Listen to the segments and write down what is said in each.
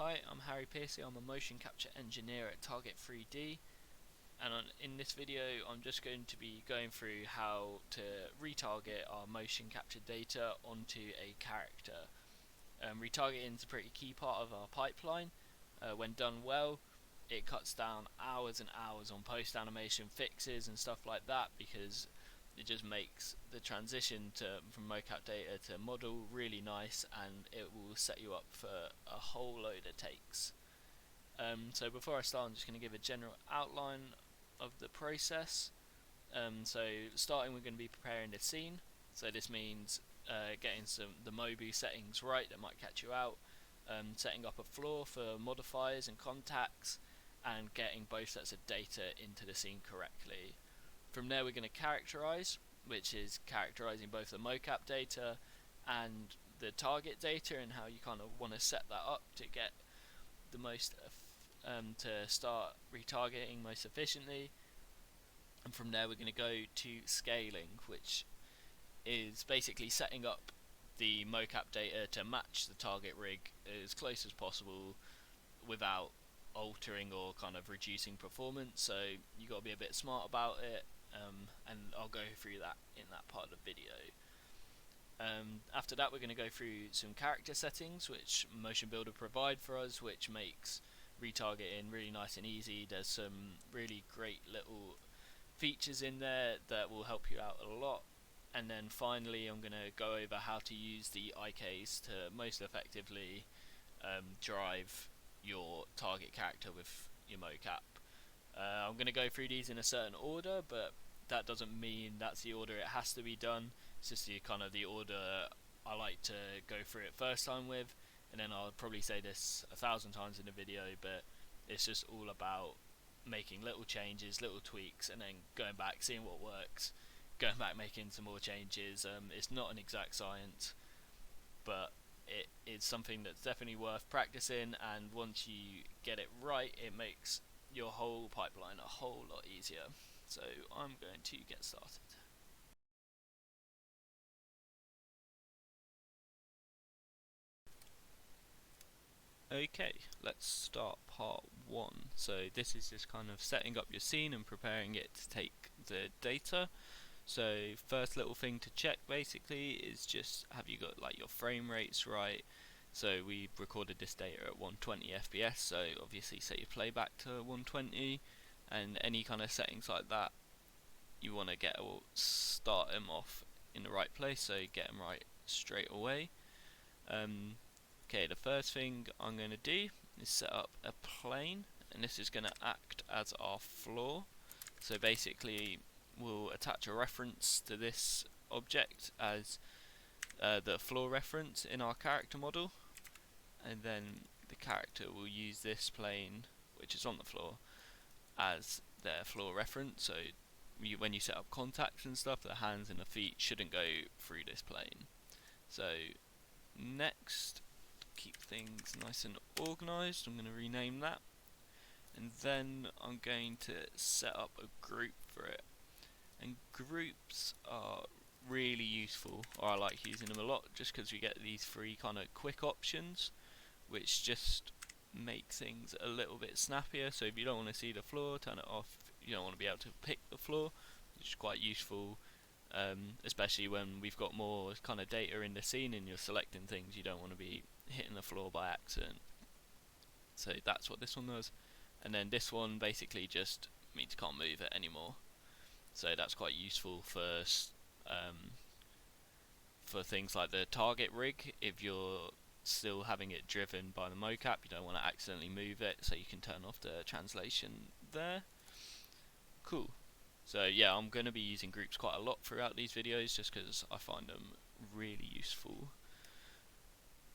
Hi, I'm Harry Piercy. I'm a motion capture engineer at Target 3D, and in this video I'm just going to be going through how to retarget our motion capture data onto a character. Retargeting is a pretty key part of our pipeline. When done well, it cuts down hours and hours on post animation fixes and stuff like that, because it just makes the transition from mocap data to model really nice, and it will set you up for a whole load of takes. So before I start, I'm just going to give a general outline of the process. So starting, we're going to be preparing the scene. So this means getting the Mobu settings right that might catch you out, setting up a floor for modifiers and contacts, and getting both sets of data into the scene correctly. From there, we're going to characterize, which is characterizing both the mocap data and the target data, and how you kind of want to set that up to get the most to start retargeting most efficiently. And from there, we're going to go to scaling, which is basically setting up the mocap data to match the target rig as close as possible without altering or kind of reducing performance. So you got to be a bit smart about it, and I'll go through that in that part of the video. After that, we're going to go through some character settings which Motionbuilder provide for us, which makes retargeting really nice and easy. There's some really great little features in there that will help you out a lot. And then finally, I'm going to go over how to use the IKs to most effectively drive your target character with your mocap. I'm going to go through these in a certain order, but that doesn't mean that's the order it has to be done. It's just the order I like to go through it first time with, and then I'll probably say this 1,000 times in the video, but it's just all about making little changes, little tweaks, and then going back, seeing what works, going back, making some more changes. It's not an exact science, but it is something that's definitely worth practicing, and once you get it right, it makes your whole pipeline a whole lot easier. So I'm going to get started. Okay, let's start part one. So this is just kind of setting up your scene and preparing it to take the data. So first little thing to check basically is just, have you got like your frame rates right? So we recorded this data at 120 FPS, so obviously set your playback to 120, and any kind of settings like that you want to start them off in the right place, so get them right straight away. Okay, the first thing I'm going to do is set up a plane, and this is going to act as our floor. So basically we'll attach a reference to this object as the floor reference in our character model, and then the character will use this plane, which is on the floor, as their floor reference. So when you set up contacts and stuff, the hands and the feet shouldn't go through this plane. So next, to keep things nice and organized, I'm going to rename that, and then I'm going to set up a group for it. And groups are really useful, or I like using them a lot, just because we get these three kind of quick options which just make things a little bit snappier. So if you don't want to see the floor, turn it off. You don't want to be able to pick the floor, which is quite useful, especially when we've got more kind of data in the scene and you're selecting things. You don't want to be hitting the floor by accident. So that's what this one does. And then this one basically just means you can't move it anymore. So that's quite useful for things like the target rig. If you're still having it driven by the mocap, you don't want to accidentally move it, so you can turn off the translation there. Cool. So yeah, I'm going to be using groups quite a lot throughout these videos, just because I find them really useful.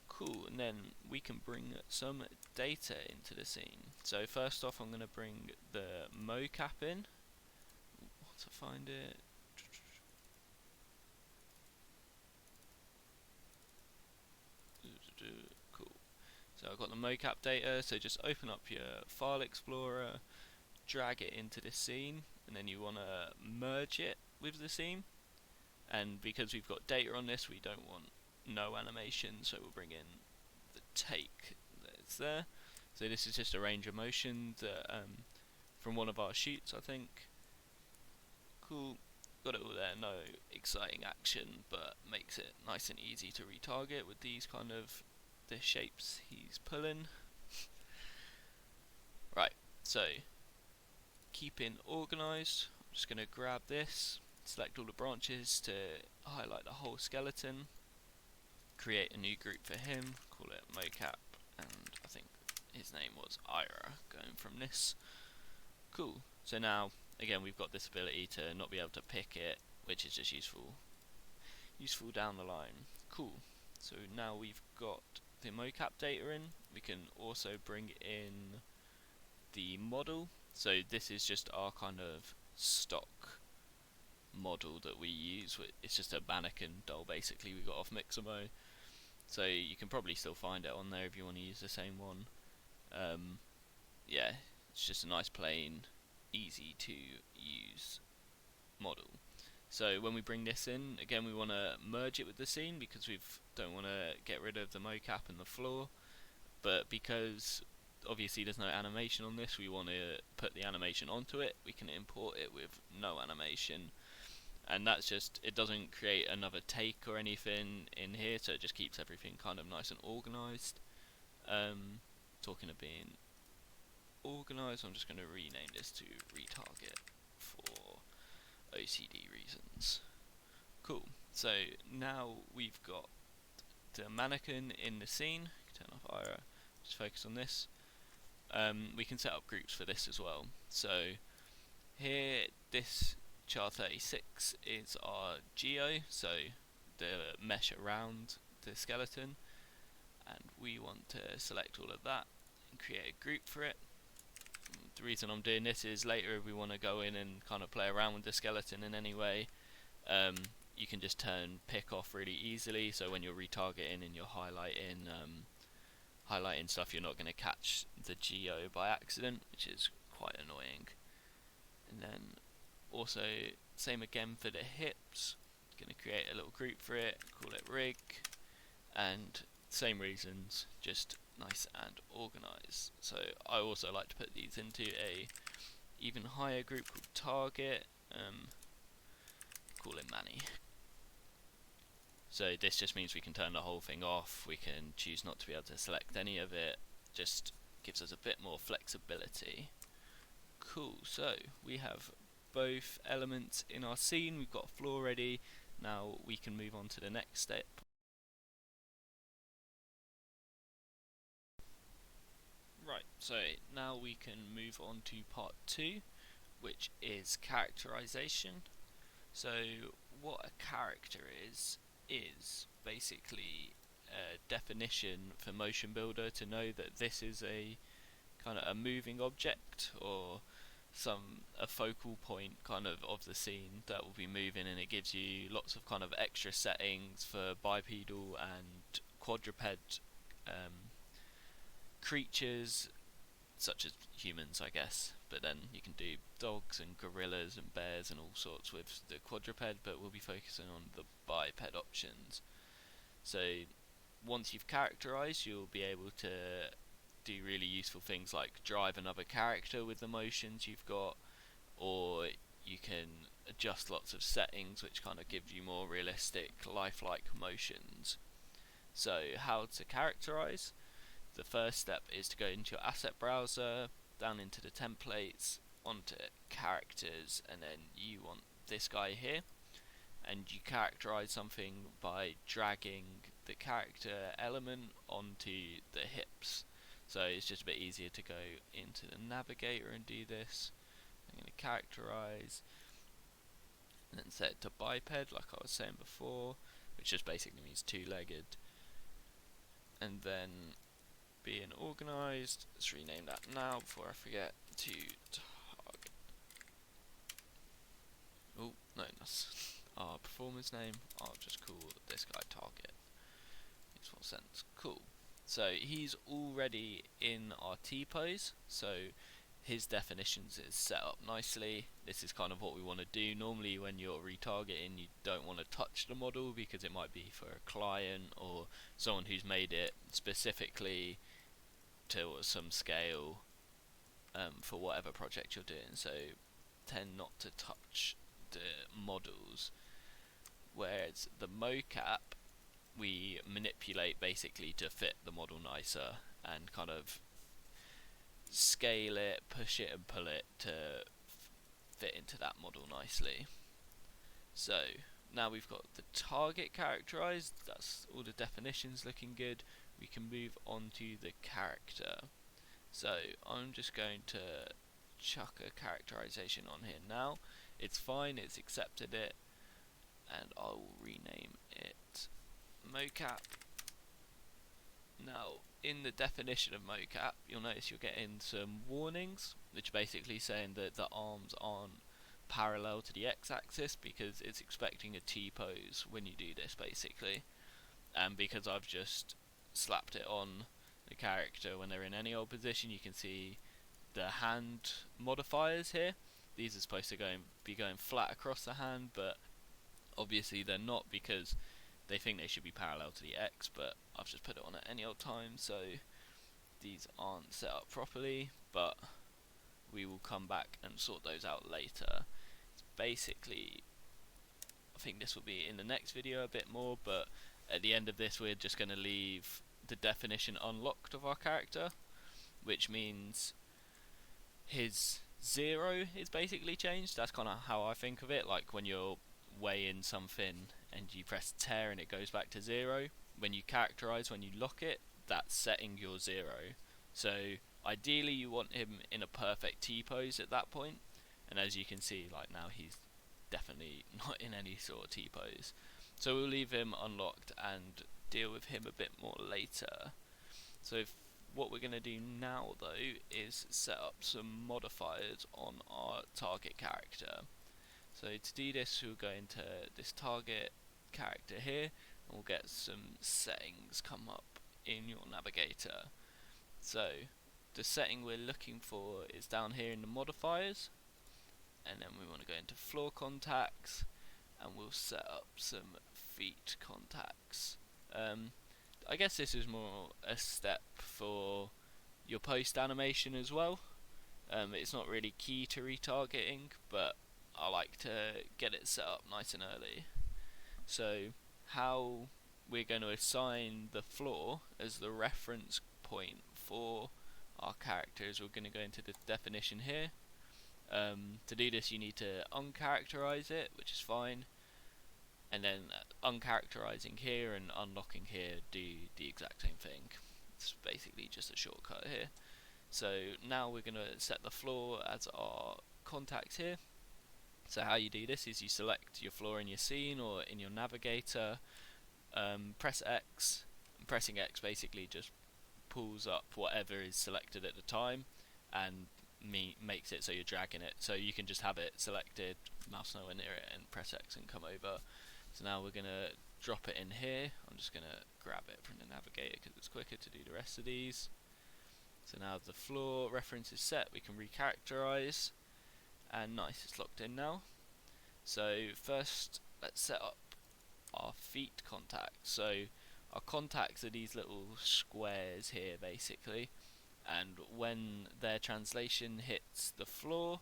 Cool, and then we can bring some data into the scene. So first off, I'm going to bring the mocap in. Once I find it, cool. So I've got the mocap data, so just open up your file explorer, drag it into the scene, and then you want to merge it with the scene. And because we've got data on this, we don't want no animation, so we'll bring in the take that's there. So this is just a range of motion that from one of our shoots, I think. Cool, got it all there, no exciting action, but makes it nice and easy to retarget with these kind of the shapes he's pulling. Right, so keeping organized, I'm just going to grab this, select all the branches to highlight the whole skeleton, create a new group for him, call it mocap, and I think his name was Ira, going from this. Cool, so now again we've got this ability to not be able to pick it, which is just useful down the line. Cool, so now we've got the mocap data in, we can also bring in the model. So this is just our kind of stock model that we use. It's just a mannequin doll basically we got off Mixamo. So you can probably still find it on there if you want to use the same one. Yeah, it's just a nice plain, easy to use model. So when we bring this in, again we want to merge it with the scene because we don't want to get rid of the mocap and the floor. But because obviously there's no animation on this, we want to put the animation onto it. We can import it with no animation, and that's just, it doesn't create another take or anything in here, so it just keeps everything kind of nice and organized. Talking of being organized, I'm just going to rename this to ReTarget for OCD reasons. Cool, so now we've got the mannequin in the scene. Turn off Ira, just focus on this. We can set up groups for this as well. So here, this char36 is our geo, so the mesh around the skeleton, and we want to select all of that and create a group for it. The reason I'm doing this is later if we want to go in and kind of play around with the skeleton in any way, you can just turn pick off really easily, so when you're retargeting and you're highlighting stuff, you're not going to catch the geo by accident, which is quite annoying. And then also same again for the hips, going to create a little group for it, call it rig, and same reasons, just nice and organized. So I also like to put these into a even higher group called target, call it Manny. So this just means we can turn the whole thing off, we can choose not to be able to select any of it, just gives us a bit more flexibility. Cool, so we have both elements in our scene, we've got floor ready, now we can move on to the next step. Right, so now we can move on to part 2, which is characterization. So what a character is basically a definition for Motionbuilder to know that this is a kind of a moving object or a focal point kind of the scene that will be moving, and it gives you lots of kind of extra settings for bipedal and quadruped creatures such as humans, I guess, but then you can do dogs and gorillas and bears and all sorts with the quadruped, but we'll be focusing on the biped options. So once you've characterized, you'll be able to do really useful things like drive another character with the motions you've got, or you can adjust lots of settings which kind of give you more realistic, lifelike motions. So how to characterize? The first step is to go into your asset browser, down into the templates, onto characters, and then you want this guy here, and you characterize something by dragging the character element onto the hips. So it's just a bit easier to go into the navigator and do this. I'm going to characterize and then set it to biped like I was saying before, which just basically means two-legged. And then being organized, let's rename that now before I forget, to target. Oh no, that's our performer's name. I'll just call this guy target. Makes more sense. Cool. So he's already in our T-pose, so his definitions is set up nicely. This is kind of what we want to do. Normally when you're retargeting, you don't want to touch the model because it might be for a client or someone who's made it specifically to some scale for whatever project you're doing, so tend not to touch the models. Whereas the mocap, we manipulate basically to fit the model nicer and kind of scale it, push it and pull it to fit into that model nicely. So now we've got the target characterized, that's all the definitions looking good. We can move on to the character. So I'm just going to chuck a characterization on here now. It's fine, it's accepted it, and I will rename it mocap. Now in the definition of mocap, you'll notice you're getting some warnings, which are basically saying that the arms aren't parallel to the x-axis because it's expecting a T-pose when you do this basically, and because I've just slapped it on the character when they're in any old position, you can see the hand modifiers here. These are supposed to be going flat across the hand, but obviously they're not because they think they should be parallel to the X, but I've just put it on at any old time, so these aren't set up properly, but we will come back and sort those out later. It's basically, I think this will be in the next video a bit more, but at the end of this we're just going to leave the definition unlocked of our character, which means his 0 is basically changed. That's kind of how I think of it, like when you're weighing something and you press tear and it goes back to 0. When you characterize, when you lock it, that's setting your 0. So ideally you want him in a perfect T-pose at that point, and as you can see, like now he's definitely not in any sort of T-pose. So we'll leave him unlocked and deal with him a bit more later. So what we're going to do now though is set up some modifiers on our target character. So to do this, we'll go into this target character here, and we'll get some settings come up in your navigator. So the setting we're looking for is down here in the modifiers, and then we want to go into floor contacts, and we'll set up some feet contacts. I guess this is more a step for your post animation as well. It's not really key to retargeting, but I like to get it set up nice and early. So how we're going to assign the floor as the reference point for our character is we're going to go into the definition here. To do this you need to uncharacterize it, which is fine, and then uncharacterizing here and unlocking here do the exact same thing. It's basically just a shortcut here. So now we're going to set the floor as our contacts here. So how you do this is you select your floor in your scene or in your navigator, press X, and pressing X basically just pulls up whatever is selected at the time and makes it so you're dragging it. So you can just have it selected, mouse nowhere near it, and press X and come over. So now we're going to drop it in here. I'm just going to grab it from the navigator because it's quicker to do the rest of these. So now the floor reference is set, we can recharacterize, and nice, it's locked in now. So first let's set up our feet contacts. So our contacts are these little squares here basically, and when their translation hits the floor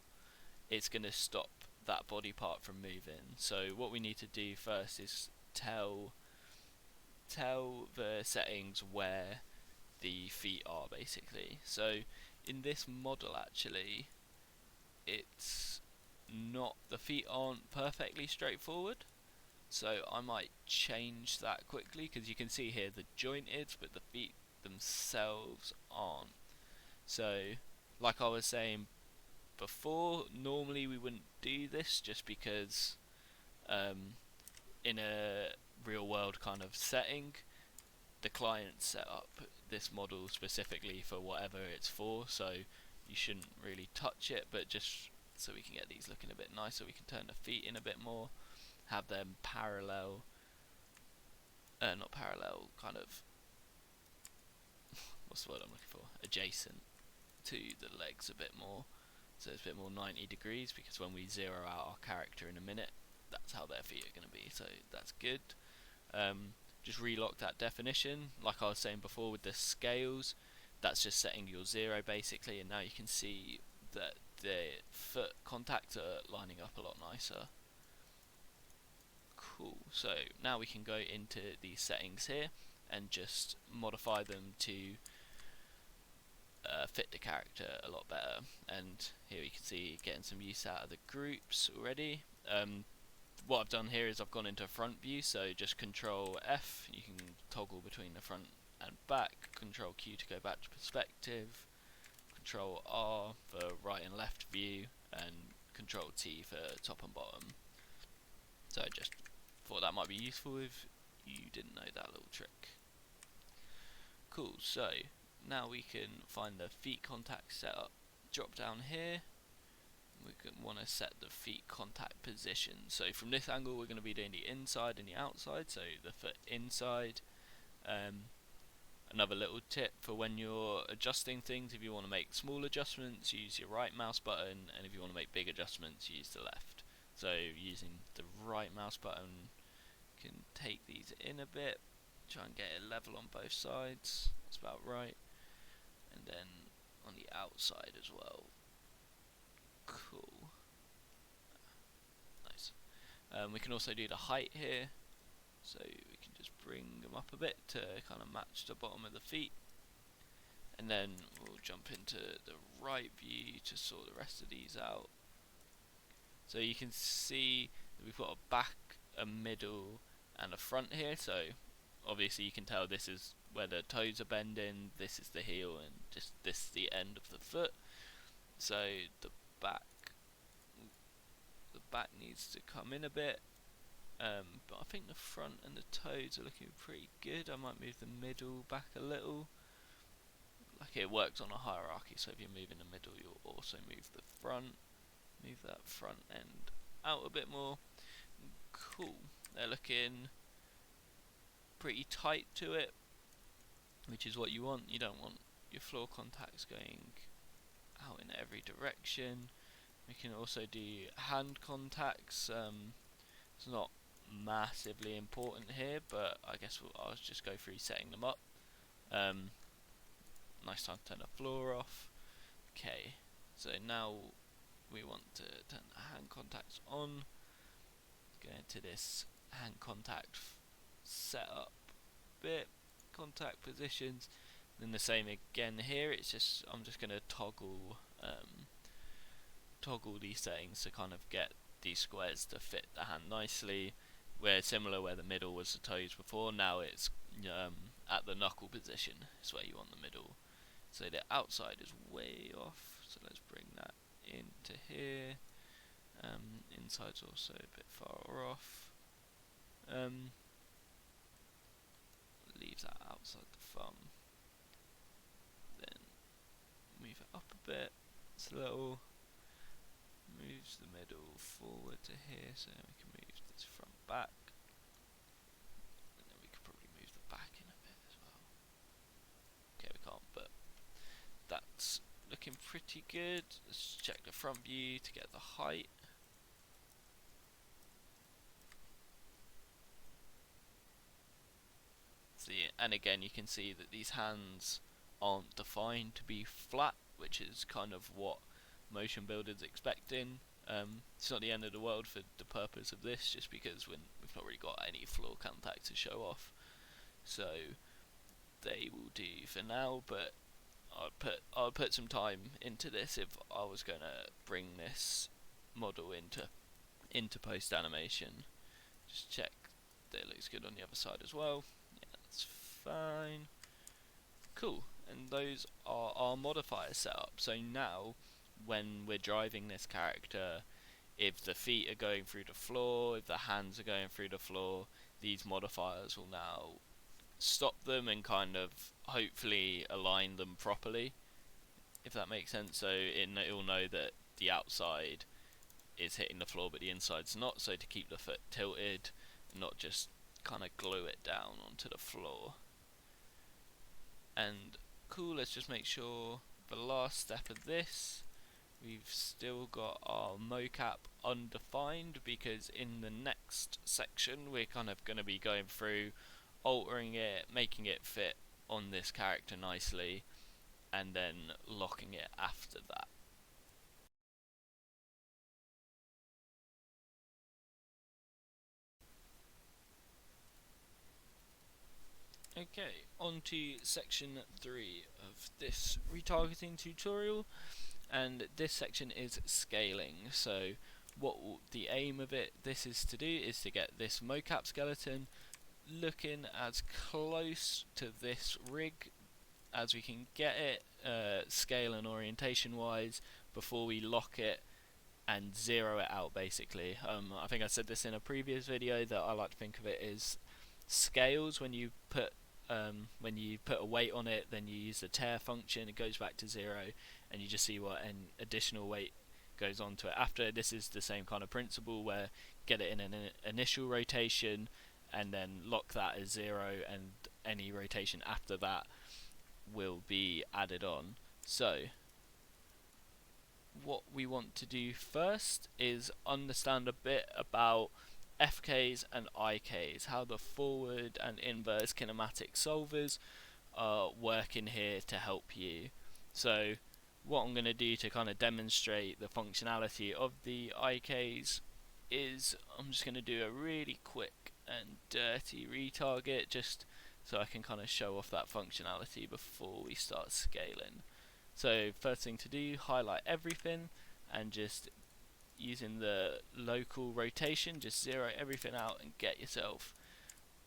it's going to stop that body part from moving. So what we need to do first is tell the settings where the feet are basically. So in this model actually it's not, the feet aren't perfectly straightforward, so I might change that quickly because you can see here the jointed but the feet themselves aren't. So like I was saying before, normally we wouldn't do this just because in a real world kind of setting the client set up this model specifically for whatever it's for, so you shouldn't really touch it, but just so we can get these looking a bit nicer, we can turn the feet in a bit more, have them parallel, not parallel, kind of, what's the word I'm looking for, adjacent to the legs a bit more, so it's a bit more 90 degrees, because when we zero out our character in a minute, that's how their feet are going to be, so that's good. Just relock that definition, like I was saying before with the scales, that's just setting your 0 basically, and now you can see that the foot contacts are lining up a lot nicer. Cool, so now we can go into these settings here and just modify them to fit the character a lot better. And here we can see getting some use out of the groups already. What I've done here is I've gone into front view, so just Control F, you can toggle between the front and back, Control Q to go back to perspective, Control R for right and left view, and Control T for top and bottom. So I just thought that might be useful if you didn't know that little trick. Cool, so now we can find the feet contact setup. Drop down here, we want to set the feet contact position. So from this angle we're going to be doing the inside and the outside, so the foot inside. Another little tip for when you're adjusting things, if you want to make small adjustments, use your right mouse button, and if you want to make big adjustments, use the left. So using the right mouse button, you can take these in a bit, try and get it level on both sides, that's about right, and then on the outside as well. Cool. Nice. We can also do the height here, so we can just bring them up a bit to kind of match the bottom of the feet, and then we'll jump into the right view to sort the rest of these out. So you can see that we've got a back, a middle, and a front here, so obviously you can tell this is where the toes are bending, this is the heel, and just this is the end of the foot. So the back needs to come in a bit, but I think the front and the toes are looking pretty good. I might move the middle back a little. Like, it works on a hierarchy, so if you move in the middle you'll also move the front. Move that front end out a bit more. Cool, they're looking pretty tight to it, which is what you want. You don't want your floor contacts going out in every direction. We can also do hand contacts. It's not massively important here, but I guess I'll just go through setting them up. Nice time to turn the floor off. Okay, so now we want to turn the hand contacts on. Go into this hand contact setup bit, contact positions, then the same again here. It's just I'm just going to toggle these settings to kind of get these squares to fit the hand nicely. Where similar where the middle was the toes before, now it's at the knuckle position is where you want the middle. So the outside is way off, so let's bring that into here. Inside's also a bit far off. Leave that outside the thumb. Then move it up a bit. It's a little. Moves the middle forward to here, so we can move this front back. And then we could probably move the back in a bit as well. Okay, we can't, but that's looking pretty good. Let's check the front view to get the height. See, and again you can see that these hands aren't defined to be flat, which is kind of what Motionbuilder's expecting. It's not the end of the world for the purpose of this, just because we've not really got any floor contact to show off, so they will do for now. But I'll put some time into this if I was going to bring this model into post animation. Just check that it looks good on the other side as well. Yeah, that's fine. Cool, and those are our modifier setup. So now when we're driving this character, if the feet are going through the floor, if the hands are going through the floor, these modifiers will now stop them and kind of hopefully align them properly, if that makes sense. So it'll know that the outside is hitting the floor but the inside's not, so to keep the foot tilted and not just kind of glue it down onto the floor. And cool, let's just make sure the last step of this, we've still got our mocap undefined, because in the next section we're kind of going to be going through altering it, making it fit on this character nicely. and then locking it after that. Okay, on to section 3 of this retargeting tutorial, and this section is scaling. So what the aim of this is to do is to get this mocap skeleton looking as close to this rig as we can get it, scale and orientation wise, before we lock it and zero it out basically. I think I said this in a previous video that I like to think of it as scales. When you put a weight on it, then you use the tare function, it goes back to 0, and you just see what an additional weight goes onto it after. This is the same kind of principle where get it in an initial rotation and then lock that as 0, and any rotation after that will be added on. So what we want to do first is understand a bit about FKs and IKs, how the forward and inverse kinematic solvers are working here to help you. So what I'm going to do to kind of demonstrate the functionality of the IKs is I'm just going to do a really quick and dirty retarget, just so I can kind of show off that functionality before we start scaling. So first thing to do, highlight everything, and just using the local rotation, just zero everything out and get yourself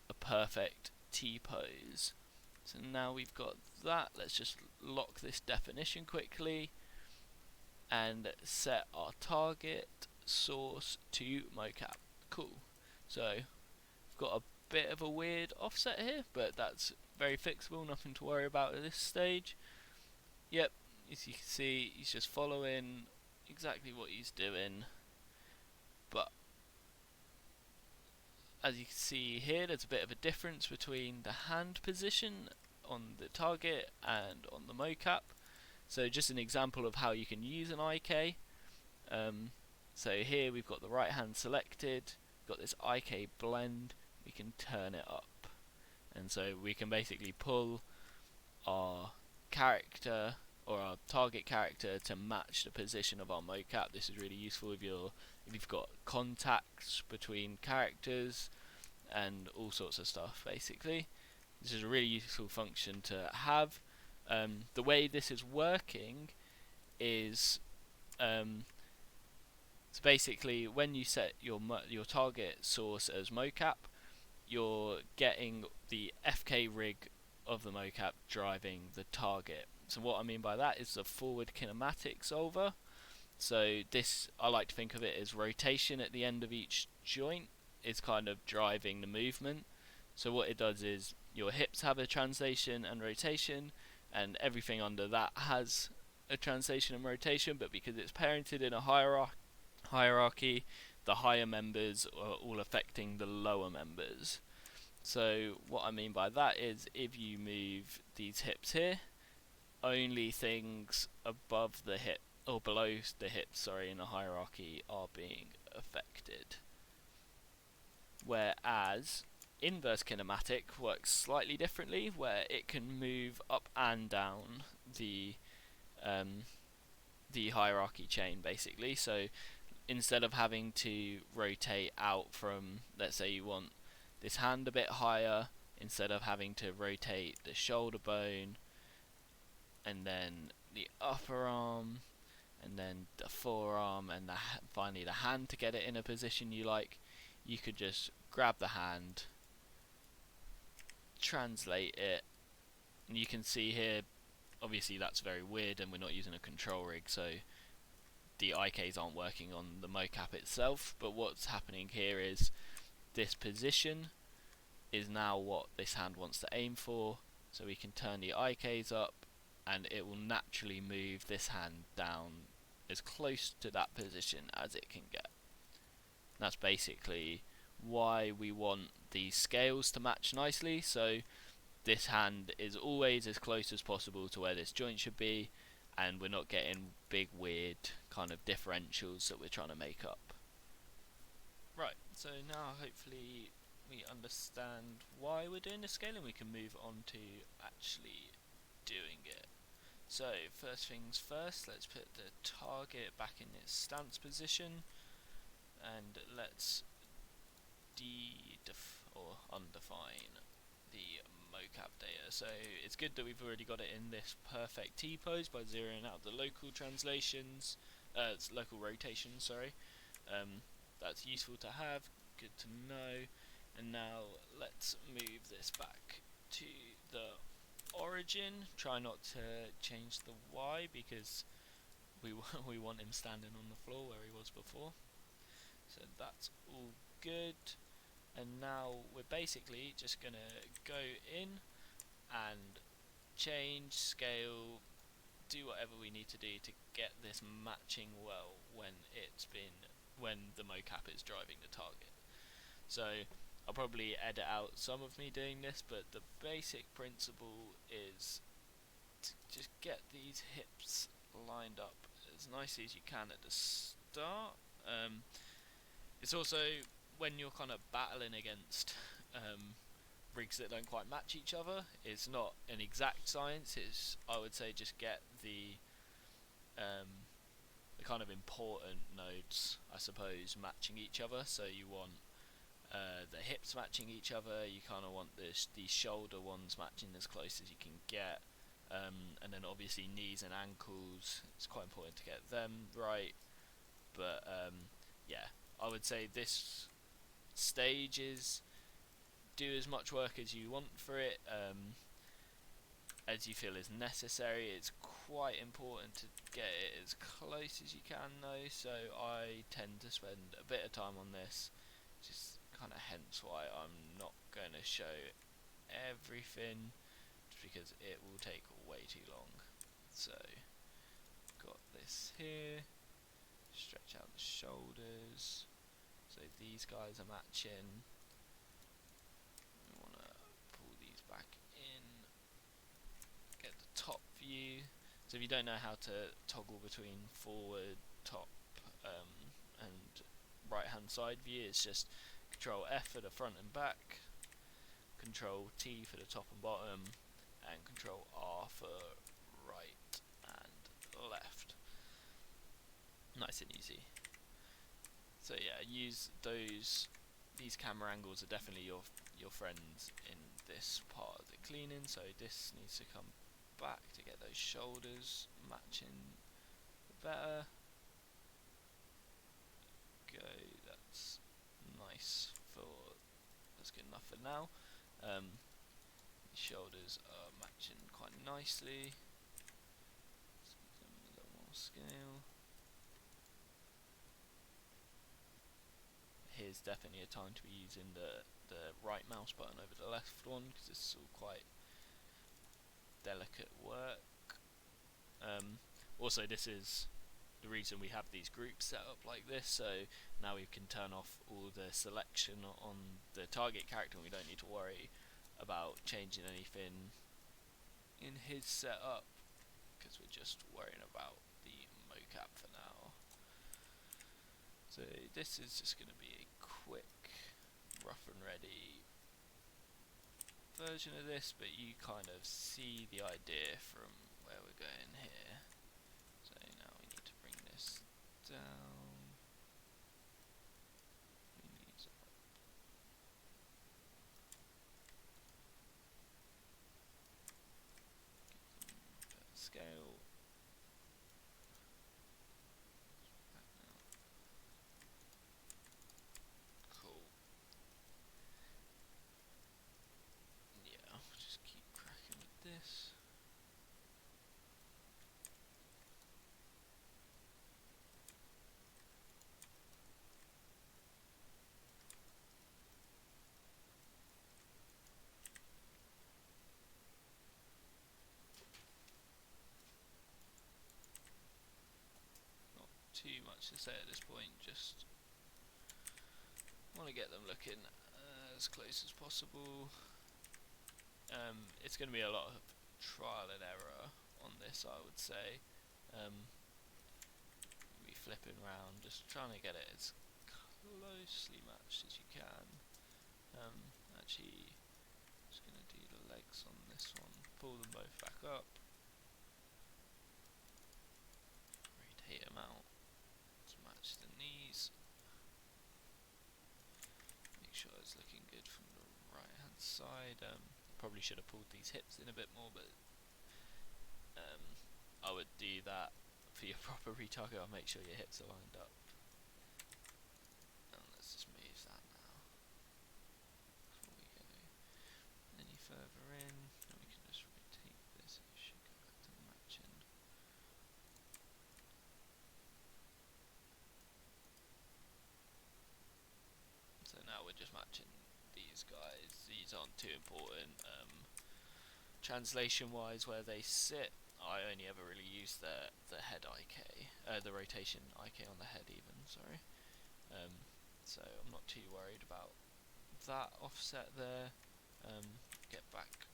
a perfect T-pose. So now we've got that, let's just lock this definition quickly and set our target source to mocap. Cool. So we've got a bit of a weird offset here, but that's very fixable, nothing to worry about at this stage. Yep, as you can see, he's just following exactly what he's doing, but as you can see here, there's a bit of a difference between the hand position on the target and on the mocap. So just an example of how you can use an IK. So here we've got the right hand selected, got this IK blend, we can turn it up, and so we can basically pull our character or our target character to match the position of our mocap. This is really useful if you've got contacts between characters and all sorts of stuff. Basically, this is a really useful function to have. The way this is working is so basically when you set your target source as mocap, you're getting the FK rig of the mocap driving the target. So what I mean by that is the forward kinematic solver. So this, I like to think of it as rotation at the end of each joint is kind of driving the movement. So what it does is your hips have a translation and rotation, and everything under that has a translation and rotation, but because it's parented in a hierarchy, the higher members are all affecting the lower members. So what I mean by that is if you move these hips here, only things above the hip or below the hips, sorry, in a hierarchy are being affected. Whereas inverse kinematic works slightly differently, where it can move up and down the hierarchy chain basically. So instead of having to rotate out from, let's say you want this hand a bit higher, instead of having to rotate the shoulder bone and then the upper arm and then the forearm and finally the hand to get it in a position you like, you could just grab the hand, translate it, and you can see here obviously that's very weird and we're not using a control rig, so the IKs aren't working on the mocap itself, but what's happening here is this position is now what this hand wants to aim for, so we can turn the IKs up and it will naturally move this hand down as close to that position as it can get. That's basically why we want these scales to match nicely, so this hand is always as close as possible to where this joint should be, and we're not getting big weird kind of differentials that we're trying to make up. Right, so now hopefully we understand why we're doing the scaling, we can move on to actually doing it. So first things first, let's put the target back in its stance position, and let's undefine the mocap data. So it's good that we've already got it in this perfect T-pose by zeroing out the local translations, local rotation, sorry. That's useful to have, good to know. And now let's move this back to the origin. Try not to change the Y because we want him standing on the floor where he was before. So that's all good. And now we're basically just gonna go in and change, scale, do whatever we need to do to get this matching well when the mocap is driving the target. So I'll probably edit out some of me doing this, but the basic principle is to just get these hips lined up as nicely as you can at the start. It's also when you're kind of battling against rigs that don't quite match each other, it's not an exact science. It's, I would say, just get the kind of important nodes, I suppose, matching each other. So you want the hips matching each other, you kind of want these shoulder ones matching as close as you can get, and then obviously knees and ankles, it's quite important to get them right. But yeah, I would say this stage is do as much work as you want for it, as you feel is necessary. It's quite important to get it as close as you can though, so I tend to spend a bit of time on this, just kind of hence why I'm not going to show everything, just because it will take way too long. So got this here, stretch out the shoulders, so these guys are matching. We want to pull these back in, get the top view. So if you don't know how to toggle between forward, top, and right hand side view, it's just Control F for the front and back, Control T for the top and bottom, and Control R for right and left. Nice and easy. So yeah, use these camera angles are definitely your friends in this part of the cleaning. So this needs to come back to get those shoulders matching better. Go, that's nice, that's good enough for now. Shoulders are matching quite nicely. Let's give them a little more scale. Here's definitely a time to be using the right mouse button over the left one, because this is all quite delicate work. Also, this is the reason we have these groups set up like this, so now we can turn off all the selection on the target character and we don't need to worry about changing anything in his setup, because we're just worrying about the mocap for now. So this is just going to be a quick rough and ready version of this, but you kind of see the idea from where we're going here. So now we need to bring this down. We need to scale. Cool. Yeah, I'll just keep cracking with this. Too much to say at this point, just want to get them looking as close as possible. It's going to be a lot of trial and error on this, I would say. Be flipping around, just trying to get it as closely matched as you can. Actually, just going to do the legs on this one, pull them both back up. side. Probably should have pulled these hips in a bit more, but I would do that for your proper retarget. I'll make sure your hips are lined up. And let's just move that now before we go any further in. And we can just rotate this. It should go back to matching. So now we're just matching these guys. These aren't too important. Translation wise, where they sit, I only ever really use the head IK, the rotation IK on the head even, sorry. So I'm not too worried about that offset there. Get back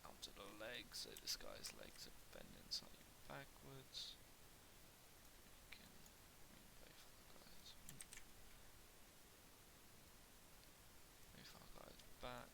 onto the legs, so this guy's legs are bending slightly backwards. We can move both of the guys. Move our guys back.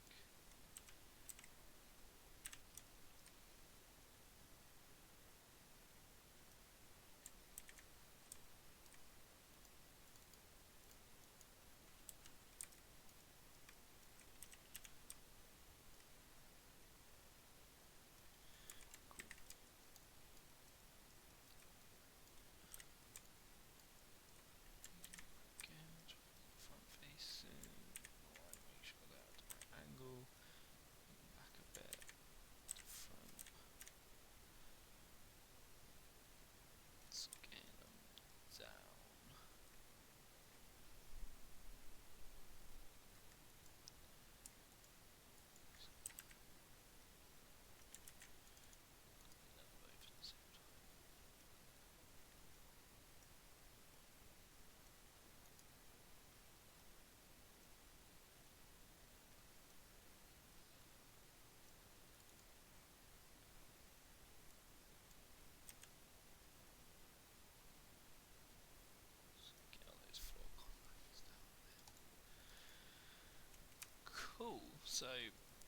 Cool, so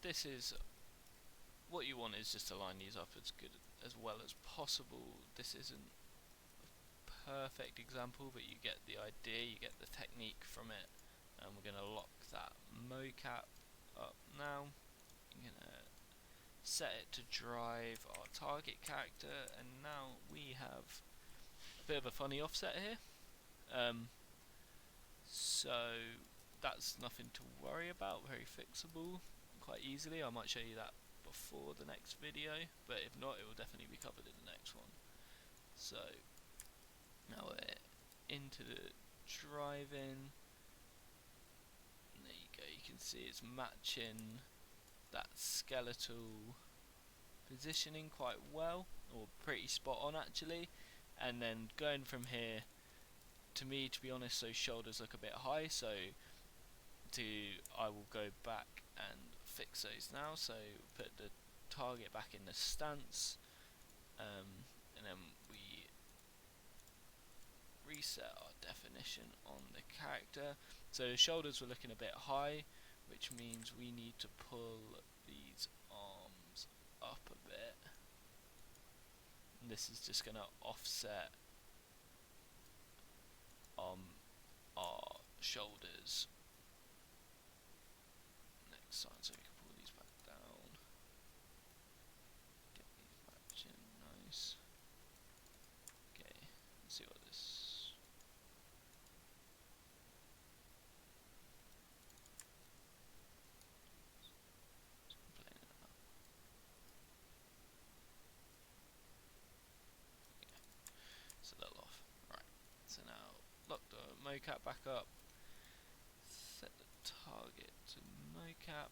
this is what you want, is just to line these up as good as well as possible. This isn't a perfect example, but you get the idea, you get the technique from it. And we're going to lock that mocap up now. I'm going to set it to drive our target character, and now we have a bit of a funny offset here. So that's nothing to worry about, very fixable quite easily. I might show you that before the next video, but if not, it will definitely be covered in the next one. So now we're into the driving, and there you go, you can see it's matching that skeletal positioning quite well, or pretty spot on actually. And then going from here, to me, to be honest, those shoulders look a bit high, so I will go back and fix those now. So put the target back in the stance, and then we reset our definition on the character. So the shoulders were looking a bit high, which means we need to pull these arms up a bit, and this is just going to offset our shoulders next side, so we can pull these back down, get these matching nice. Okay, let's see what this. Playing it out. Okay, so they're off. Right, so now lock the mocap back up, set the target to mocap,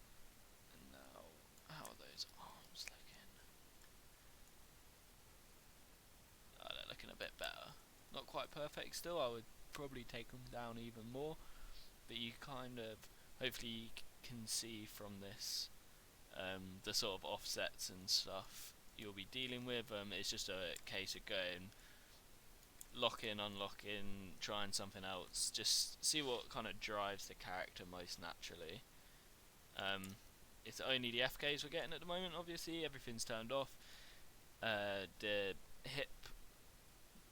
and now how are those arms looking? Oh, they're looking a bit better. Not quite perfect still, I would probably take them down even more, but you kind of, hopefully you can see from this the sort of offsets and stuff you'll be dealing with. It's just a case of going locking, unlocking, trying something else, just see what kind of drives the character most naturally. It's only the FKs we're getting at the moment, obviously, everything's turned off. The hip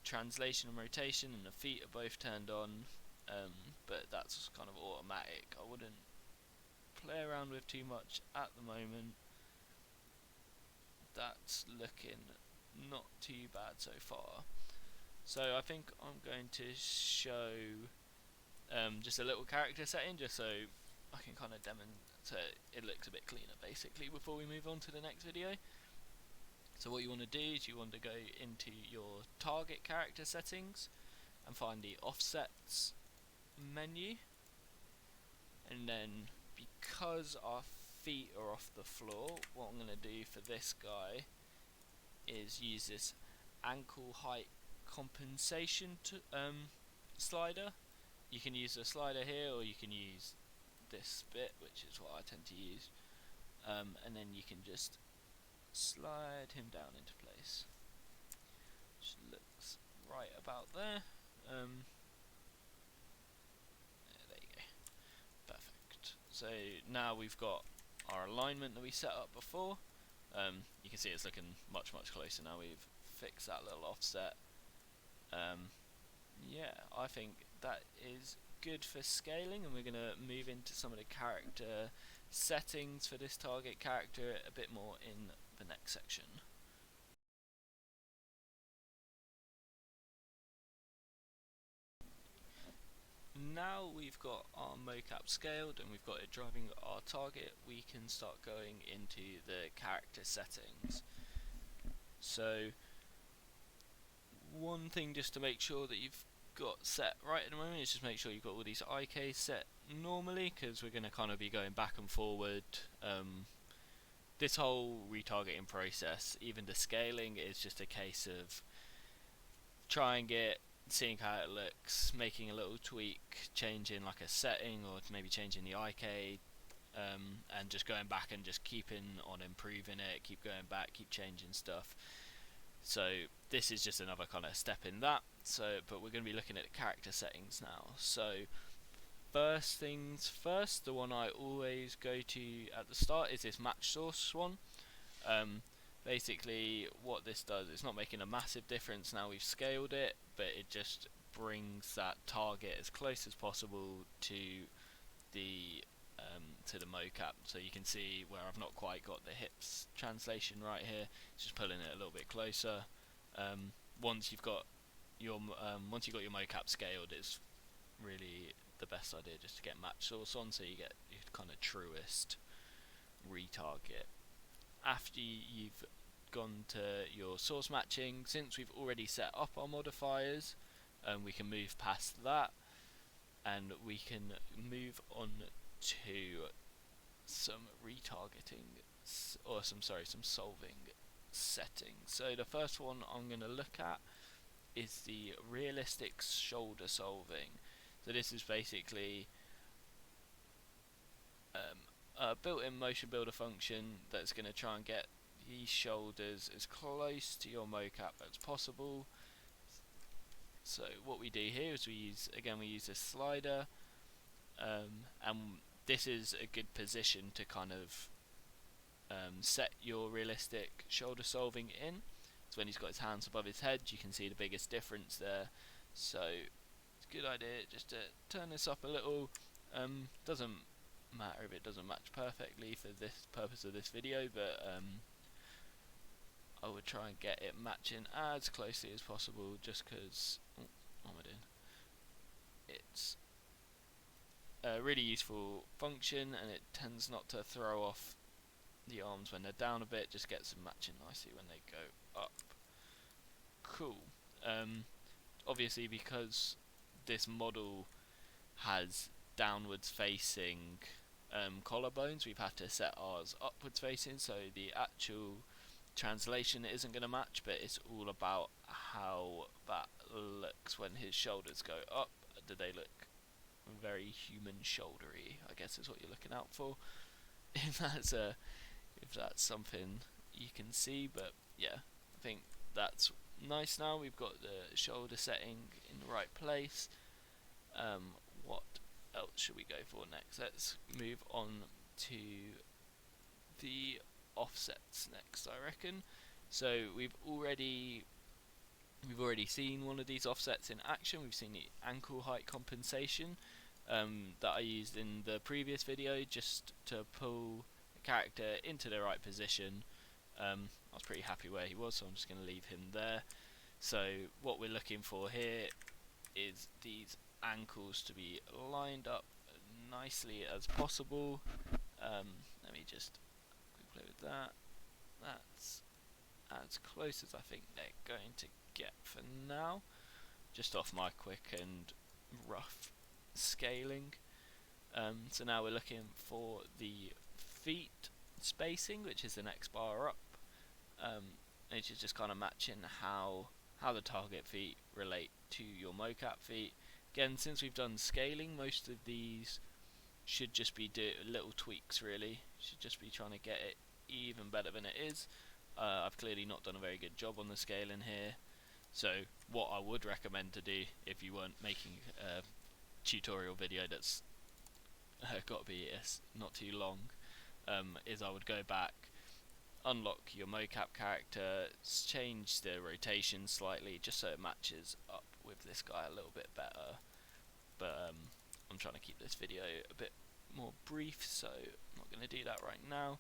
translation and rotation and the feet are both turned on, but that's kind of automatic. I wouldn't play around with too much at the moment. That's looking not too bad so far. So I think I'm going to show just a little character setting, just so I can kind of demonstrate so it looks a bit cleaner basically before we move on to the next video. So what you want to do is you want to go into your target character settings and find the offsets menu, and then because our feet are off the floor, what I'm going to do for this guy is use this ankle height compensation slider. You can use the slider here, or you can use this bit, which is what I tend to use, and then you can just slide him down into place, which looks right about there. There you go, perfect. So now we've got our alignment that we set up before. You can see it's looking much closer now we've fixed that little offset. Yeah, I think that is good for scaling, and we're going to move into some of the character settings for this target character a bit more in the next section. Now we've got our mocap scaled and we've got it driving our target, we can start going into the character settings. So one thing just to make sure that you've got set right at the moment is just make sure you've got all these IKs set normally, because we're going to kind of be going back and forward. This whole retargeting process, even the scaling, is just a case of trying it, seeing how it looks, making a little tweak, changing like a setting or maybe changing the IK, and just going back and just keeping on improving it, keep going back, keep changing stuff. So this is just another kind of step in that. So, but we're going to be looking at the character settings now. So first things first, the one I always go to at the start is this match source one. Basically what this does, it's not making a massive difference now we've scaled it, but it just brings that target as close as possible to the mocap. So you can see where I've not quite got the hips translation right here, it's just pulling it a little bit closer. Once you've got your mocap scaled, it's really the best idea just to get match source on, so you get your kind of truest retarget. After you've gone to your source matching, since we've already set up our modifiers, we can move past that and we can move on to some retargeting, or some solving settings. So the first one I'm going to look at is the realistic shoulder solving. So this is basically a built-in Motionbuilder function that's going to try and get these shoulders as close to your mocap as possible. So what we do here is we use this slider, and this is a good position to kind of set your realistic shoulder solving in. So when he's got his hands above his head, you can see the biggest difference there. So it's a good idea just to turn this up a little. Doesn't matter if it doesn't match perfectly for this purpose of this video, but I would try and get it matching as closely as possible, just because what am I doing? It's a really useful function, and it tends not to throw off the arms when they're down a bit, just gets them matching nicely when they go up. Cool. Obviously, because this model has downwards facing collarbones, we've had to set ours upwards facing, so the actual translation isn't going to match, but it's all about how that looks when his shoulders go up. Do they look very human shouldery, I guess is what you're looking out for, if that's something you can see. But yeah, I think that's nice. Now we've got the shoulder setting in the right place. What else should we go for next? Let's move on to the offsets next, I reckon. So we've already seen one of these offsets in action. We've seen the ankle height compensation. that I used in the previous video just to pull the character into the right position. I was pretty happy where he was, so I'm just going to leave him there. So what we're looking for here is these ankles to be lined up nicely as possible. Let me just quickly play with that. That's as close as I think they're going to get for now, just off my quick and rough scaling. So now we're looking for the feet spacing, which is the next bar up, which is just kind of matching how the target feet relate to your mocap feet. Again, since we've done scaling, most of these should just be little tweaks really, should just be trying to get it even better than it is. I've clearly not done a very good job on the scaling here, so what I would recommend to do if you weren't making a tutorial video that's got to be not too long, is I would go back, unlock your mocap character, change the rotation slightly just so it matches up with this guy a little bit better, but I'm trying to keep this video a bit more brief, so I'm not going to do that right now.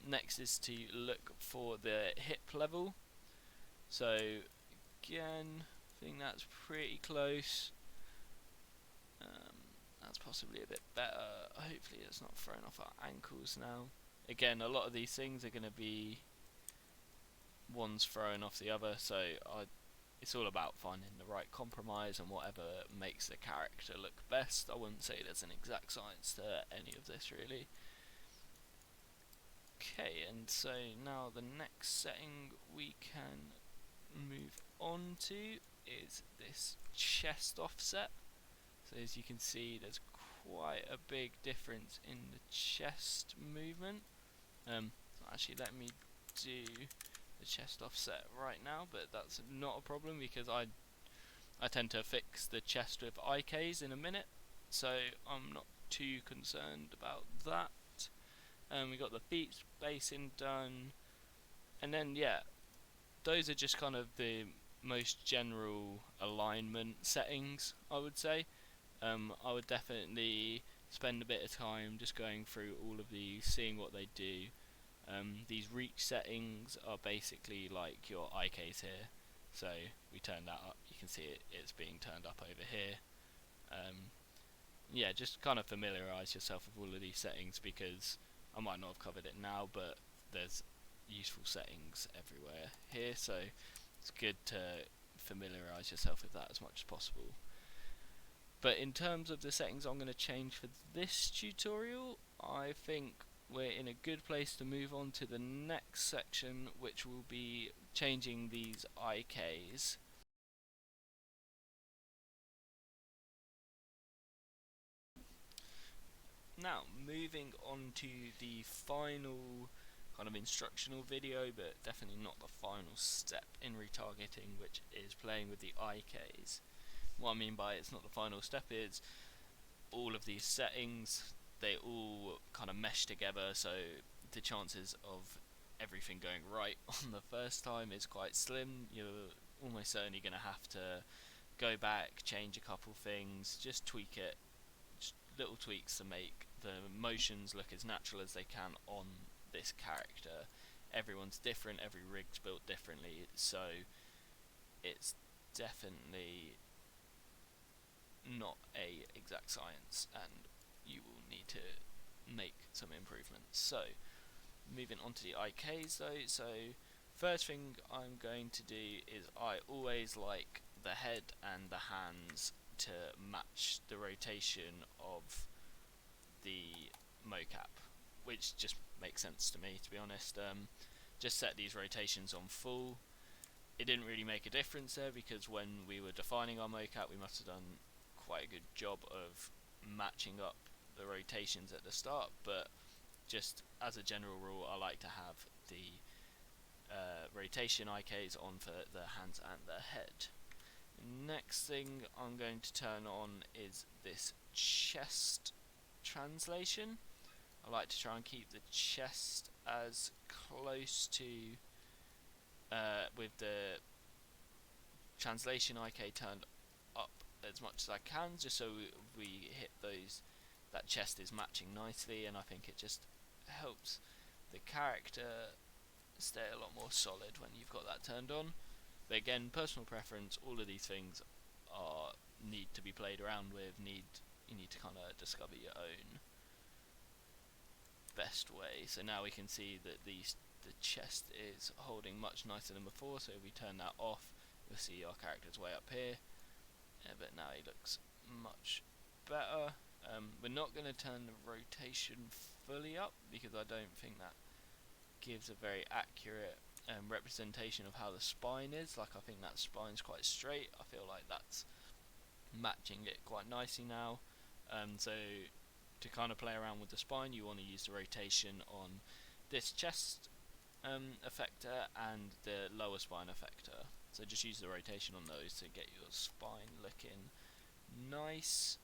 Next is to look for the hip level. So again, I think that's pretty close. That's possibly a bit better. Hopefully it's not throwing off our ankles now. Again, a lot of these things are going to be one's throwing off the other, so it's all about finding the right compromise and whatever makes the character look best. I wouldn't say there's an exact science to any of this really. Okay, and so now the next setting we can move on to is this chest offset. So as you can see, there's quite a big difference in the chest movement. So actually let me do the chest offset right now, but that's not a problem because I tend to fix the chest with IKs in a minute, so I'm not too concerned about that. We got the feet spacing done, and then yeah, those are just kind of the most general alignment settings, I would say. I would definitely spend a bit of time just going through all of these, seeing what they do. These reach settings are basically like your IKs here, so we turn that up, you can see it's being turned up over here. Yeah, just kind of familiarise yourself with all of these settings because I might not have covered it now, but there's useful settings everywhere here, so it's good to familiarise yourself with that as much as possible. But in terms of the settings I'm going to change for this tutorial, I think we're in a good place to move on to the next section, which will be changing these IKs. Now, moving on to the final kind of instructional video, but definitely not the final step in retargeting, which is playing with the IKs. What I mean by it's not the final step is all of these settings, they all kind of mesh together, so the chances of everything going right on the first time is quite slim. You're almost certainly going to have to go back, change a couple things, just tweak it, just little tweaks to make the motions look as natural as they can on this character. Everyone's different, every rig's built differently, so it's definitely not a exact science and you will need to make some improvements. So moving on to the IKs though, so first thing I'm going to do is I always like the head and the hands to match the rotation of the mocap, which just makes sense to me, to be honest. Just set these rotations on full. It didn't really make a difference there because when we were defining our mocap we must have done quite a good job of matching up the rotations at the start, but just as a general rule I like to have the rotation IKs on for the hands and the head. Next thing I'm going to turn on is this chest translation. I like to try and keep the chest as close to with the translation IK turned up as much as I can, just so we hit those, that chest is matching nicely, and I think it just helps the character stay a lot more solid when you've got that turned on. But again, personal preference, all of these things need to be played around with, you need to kind of discover your own best way. So now we can see that the chest is holding much nicer than before, so if we turn that off, you'll see our character's way up here, but now he looks much better. We're not going to turn the rotation fully up, because I don't think that gives a very accurate representation of how the spine is. Like, I think that spine's quite straight. I feel like that's matching it quite nicely now. So to kind of play around with the spine, you want to use the rotation on this chest effector and the lower spine effector. So just use the rotation on those to get your spine looking nice.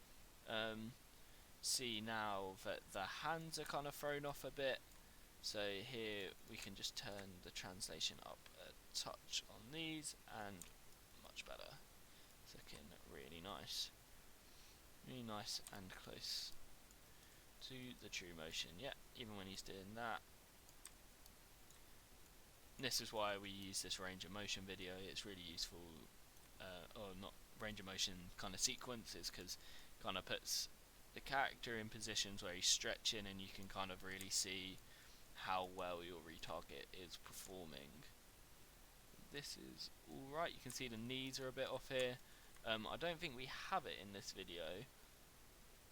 See now that the hands are kind of thrown off a bit, so here we can just turn the translation up a touch on these, and much better. It's looking really nice and close to the true motion. Yeah, even when he's doing that. This is why we use this range of motion video. It's really useful, or not range of motion kind of sequences, because it kind of puts the character in positions where he's stretching, and you can kind of really see how well your retarget is performing. This is alright. You can see the knees are a bit off here. I don't think we have it in this video,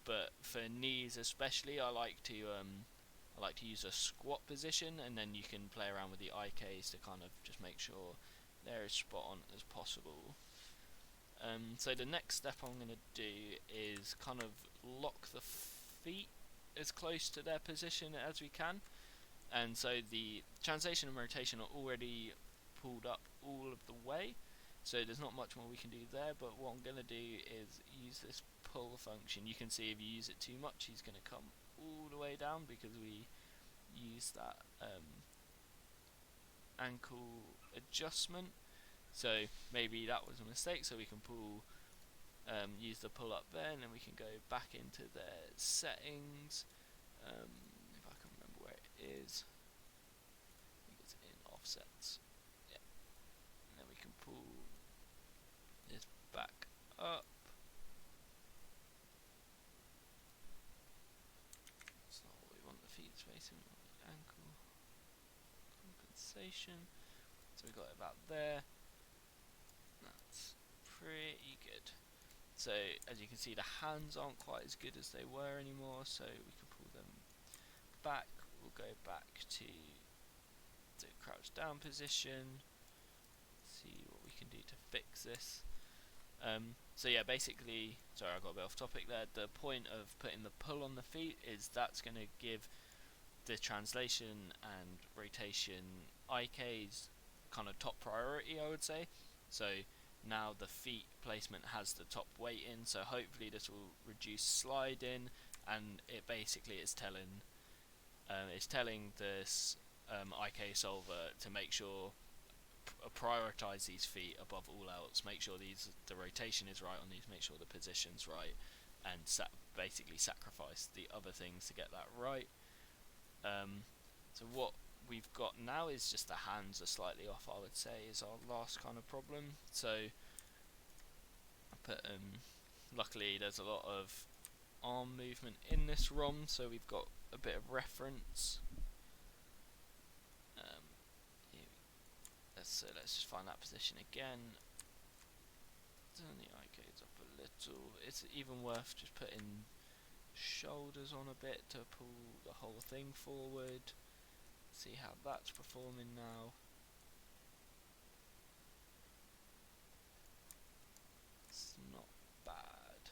but for knees especially, I like to use a squat position, and then you can play around with the IKs to kind of just make sure they're as spot on as possible. So the next step I'm going to do is kind of lock the feet as close to their position as we can, and so the translation and rotation are already pulled up all of the way, so there's not much more we can do there. But what I'm going to do is use this pull function. You can see if you use it too much, he's going to come all the way down, because we use that ankle adjustment. So maybe that was a mistake, so we can pull, use the pull up there, and then we can go back into their settings. If I can remember where it is, I think it's in offsets. Yeah, and then we can pull this back up. That's not what we want the feet facing. We want the ankle compensation. So we got it about there. That's pretty good. So as you can see, the hands aren't quite as good as they were anymore, so we can pull them back. We'll go back to the crouch down position, see what we can do to fix this. So yeah, basically, sorry I got a bit off topic there. The point of putting the pull on the feet is that's going to give the translation and rotation IKs kind of top priority, I would say. So now the feet placement has the top weight in, so hopefully this will reduce sliding, and it basically is telling this IK solver to make sure prioritize these feet above all else, make sure the rotation is right on these, make sure the position's right, and basically sacrifice the other things to get that right. So what we've got now is just the hands are slightly off, I would say, is our last kind of problem. So I put luckily there's a lot of arm movement in this ROM, so we've got a bit of reference. So let's just find that position again. Turn the IKs up a little. It's even worth just putting shoulders on a bit to pull the whole thing forward. See how that's performing now. It's not bad.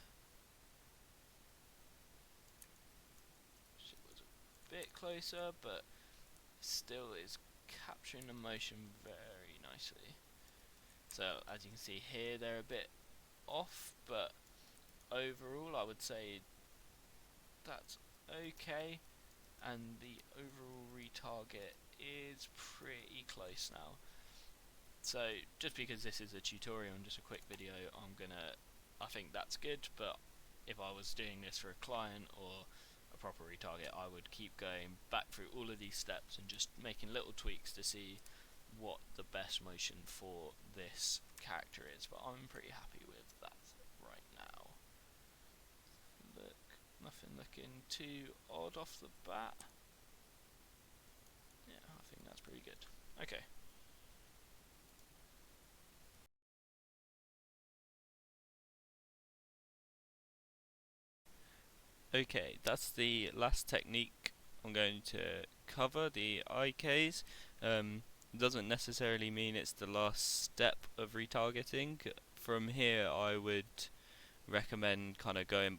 It was a bit closer, but still is capturing the motion very nicely. So as you can see here, they're a bit off, but overall I would say that's okay, and the overall retarget is pretty close now. So just because this is a tutorial and just a quick video, I'm gonna I think that's good, but if I was doing this for a client or a proper retarget, I would keep going back through all of these steps and just making little tweaks to see what the best motion for this character is. But I'm pretty happy with that right now. Look, nothing looking too odd off the bat. Yeah, I think that's pretty good. Okay. Okay, that's the last technique I'm going to cover, the IKs. It doesn't necessarily mean it's the last step of retargeting. From here, I would recommend kind of going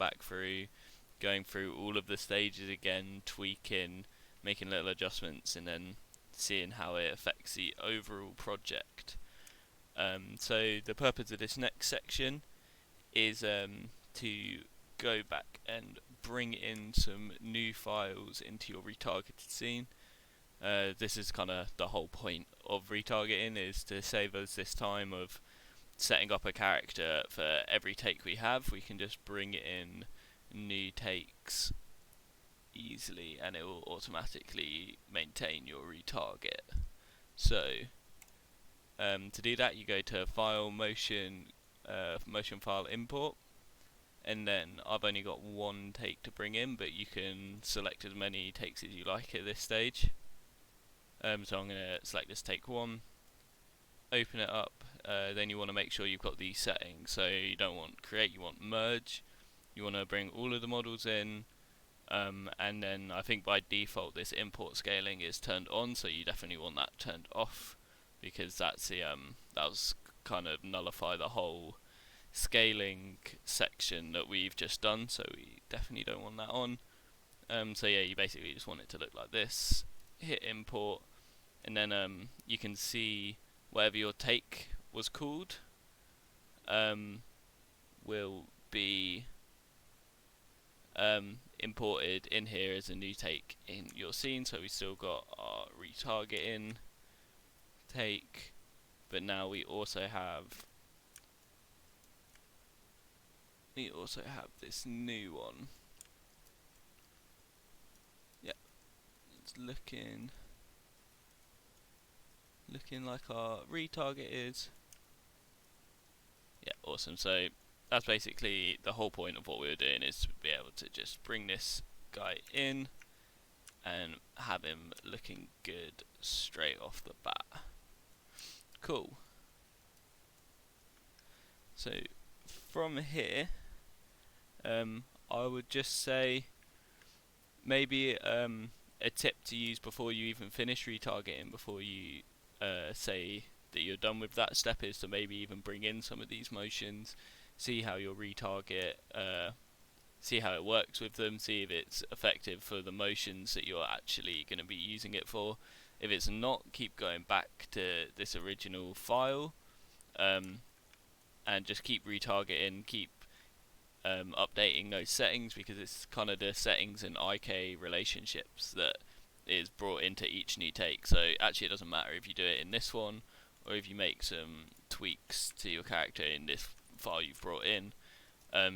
through all of the stages again, tweaking, making little adjustments, and then seeing how it affects the overall project. So the purpose of this next section is to go back and bring in some new files into your retargeted scene. This is kind of the whole point of retargeting, is to save us this time of setting up a character for every take we have. We can just bring in new takes easily and it will automatically maintain your retarget. So to do that, you go to File, Motion File Import, and then I've only got one take to bring in, but you can select as many takes as you like at this stage. So I'm going to select this take 1, open it up, then you want to make sure you've got these settings. So you don't want create, you want merge, you want to bring all of the models in, and then I think by default this import scaling is turned on, so you definitely want that turned off, because that's the that'll kind of nullify the whole scaling section that we've just done, so we definitely don't want that on. So yeah, you basically just want it to look like this. Hit import, and then you can see whatever your take was called will be imported in here as a new take in your scene. So we still got our retargeting take, but now we also have this new one. Yeah, it's looking like our retarget is. Yeah, awesome. So that's basically the whole point of what we were doing, is to be able to just bring this guy in and have him looking good straight off the bat. Cool. So from here, I would just say maybe a tip to use before you even finish retargeting, before you say that you're done with that step, is to maybe even bring in some of these motions, see how your retarget, see how it works with them, see if it's effective for the motions that you're actually going to be using it for. If it's not, keep going back to this original file and just keep retargeting, keep updating those settings, because it's kind of the settings and IK relationships that is brought into each new take. So actually it doesn't matter if you do it in this one or if you make some tweaks to your character in this file you've brought in.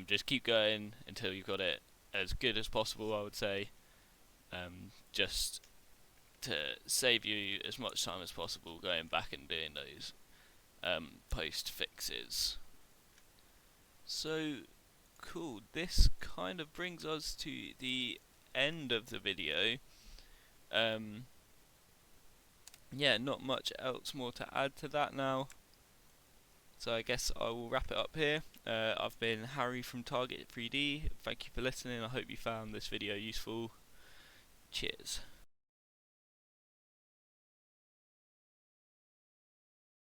Just keep going until you've got it as good as possible, I would say, just to save you as much time as possible going back and doing those post fixes. So cool, this kind of brings us to the end of the video. Yeah, not much else more to add to that now, so I guess I will wrap it up here. I've been Harry from Target 3D. Thank you for listening. I hope you found this video useful. Cheers.